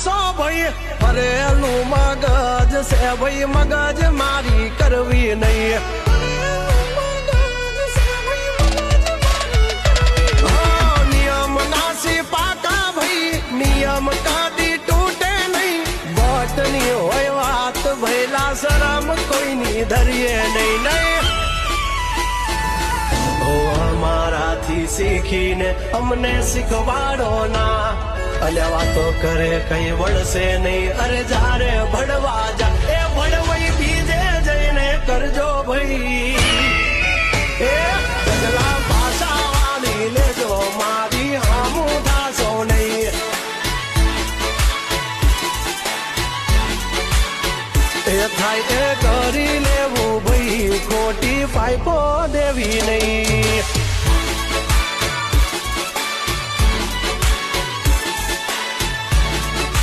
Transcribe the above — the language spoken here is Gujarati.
પાસો ભાઈ ફરેલું મગજ છે ભાઈ મગજ મારી કરવી નહીં નિયમ નાસી પાકા ભાઈ નિયમ કાદી તૂટે નહીં બટની હોય વાત ભૈલા શરમ કોઈની ધરીએ નહીં નહીં અમારાથી શીખીને અમને શીખવાડો ના અને વાતો કરે કઈ વળશે નહીં અરે જારે ભણવા જા એ ભણવાઈ બીજે જઈને કરજો ભાઈ એ જગલા ભાષા વાળી લેજો મારી હામું થાશો નહીં એ થાય એ કરી લેવું ભાઈ ખોટી પાઇપો દેવી નહીં